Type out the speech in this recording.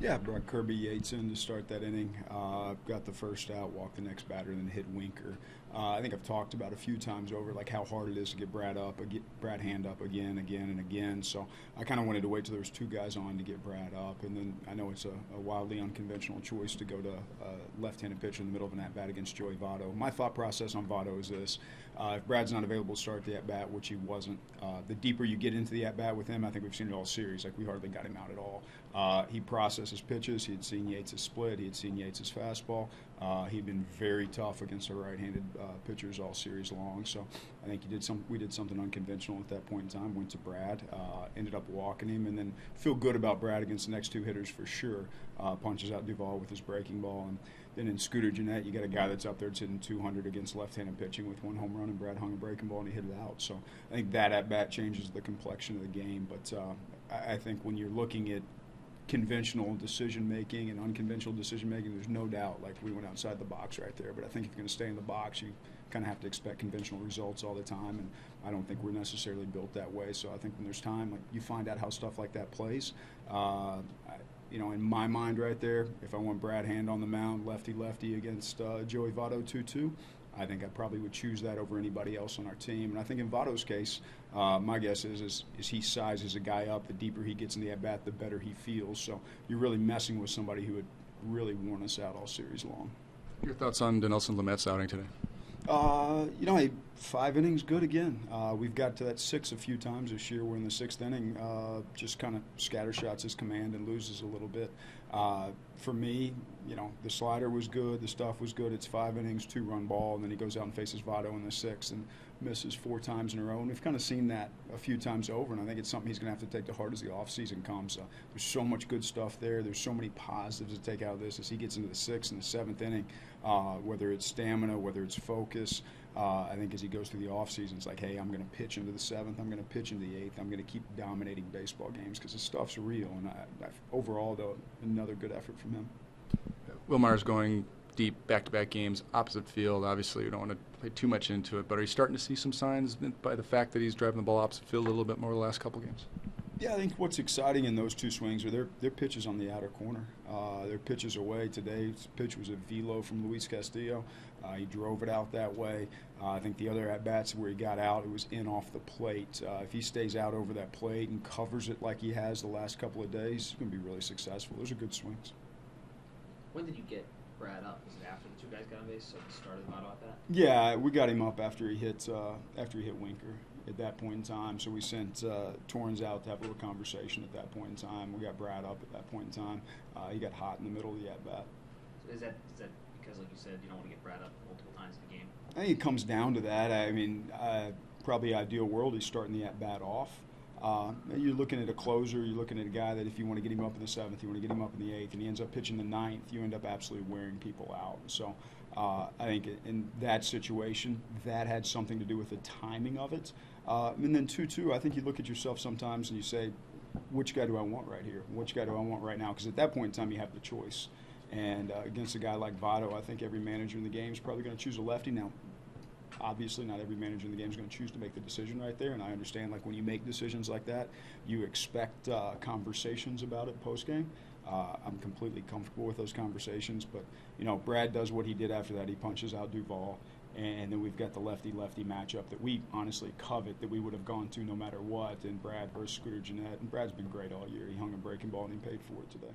Yeah, brought Kirby Yates in to start that inning. Got the first out, walked the next batter, and then hit Winker. I think I've talked about a few times over like how hard it is to get Brad Hand up again, and again. So I kind of wanted to wait till there was two guys on to get Brad up, and then I know it's a wildly unconventional choice to go to a left-handed pitcher in the middle of an at-bat against Joey Votto. My thought process on Votto is this: if Brad's not available to start the at-bat, which he wasn't, the deeper you get into the at-bat with him, I think we've seen it all series. Like we hardly got him out at all. He processes pitches. He had seen Yates' split. He had seen Yates' fastball. He'd been very tough against the right-handed pitchers all series long. So I think we did something unconventional at that point in time. Went to Brad, ended up walking him, and then feel good about Brad against the next two hitters for sure. Punches out Duvall with his breaking ball, and then in Scooter Gennett, you got a guy that's up there that's hitting 200 against left-handed pitching with one home run, and Brad hung a breaking ball and he hit it out. So I think that at-bat changes the complexion of the game. But I think when you're looking at conventional decision-making and unconventional decision-making, there's no doubt, like we went outside the box right there. But I think if you're going to stay in the box, you kind of have to expect conventional results all the time, and I don't think we're necessarily built that way. So I think when there's time, like you find out how stuff like that plays. In my mind right there, if I want Brad Hand on the mound, lefty-lefty against Joey Votto 2-2, I think I probably would choose that over anybody else on our team. And I think in Votto's case, my guess is he sizes a guy up. The deeper he gets in the at-bat, the better he feels. So you're really messing with somebody who had really worn us out all series long. Your thoughts on Dinelson Lamet's outing today? 5 innings, good again. We've got to that 6 a few times this year. We're in the 6th inning, just kind of scattershots his command and loses a little bit. For me, the slider was good, the stuff was good. It's 5 innings, 2-run ball, and then he goes out and faces Votto in the 6th and misses 4 times in a row. And we've kind of seen that a few times over, and I think it's something he's going to have to take to heart as the offseason comes. There's so much good stuff there. There's so many positives to take out of this as he gets into the 6th and the 7th inning, whether it's stamina, whether it's focus. I think as he goes through the offseason, it's like, hey, I'm going to pitch into the 7th, I'm going to pitch into the 8th, I'm going to keep dominating baseball games because the stuff's real. And overall, though, another good effort from him. Will Myers going deep back-to-back games, opposite field. Obviously, you don't want to play too much into it, but are you starting to see some signs by the fact that he's driving the ball opposite field a little bit more the last couple games? Yeah, I think what's exciting in those two swings are their pitches on the outer corner. Their pitches away. Today's pitch was a velo from Luis Castillo. He drove it out that way. I think the other at-bats where he got out, it was in off the plate. If he stays out over that plate and covers it like he has the last couple of days, he's going to be really successful. Those are good swings. When did you get Brad up? Was it after the two guys got on base, so he started Votto at that? Yeah, we got him up after he hit Winker at that point in time. So we sent Torrens out to have a little conversation at that point in time. We got Brad up at that point in time. He got hot in the middle of the at-bat. So is that because, like you said, you don't want to get Brad up multiple times in the game? I think it comes down to that. I mean, probably ideal world, he's starting the at-bat off. You're looking at a closer. You're looking at a guy that if you want to get him up in the 7th, you want to get him up in the 8th, and he ends up pitching the 9th, you end up absolutely wearing people out. So I think in that situation, that had something to do with the timing of it. And then 2-2, I think you look at yourself sometimes and you say, which guy do I want right here? Which guy do I want right now? Because at that point in time, you have the choice. And against a guy like Votto, I think every manager in the game is probably going to choose a lefty. Now, obviously, not every manager in the game is going to choose to make the decision right there, and I understand, like, when you make decisions like that, you expect conversations about it post-game. I'm completely comfortable with those conversations, but, Brad does what he did after that. He punches out Duvall, and then we've got the lefty-lefty matchup that we honestly covet that we would have gone to no matter what, and Brad versus Scooter Gennett, and Brad's been great all year. He hung a breaking ball, and he paid for it today.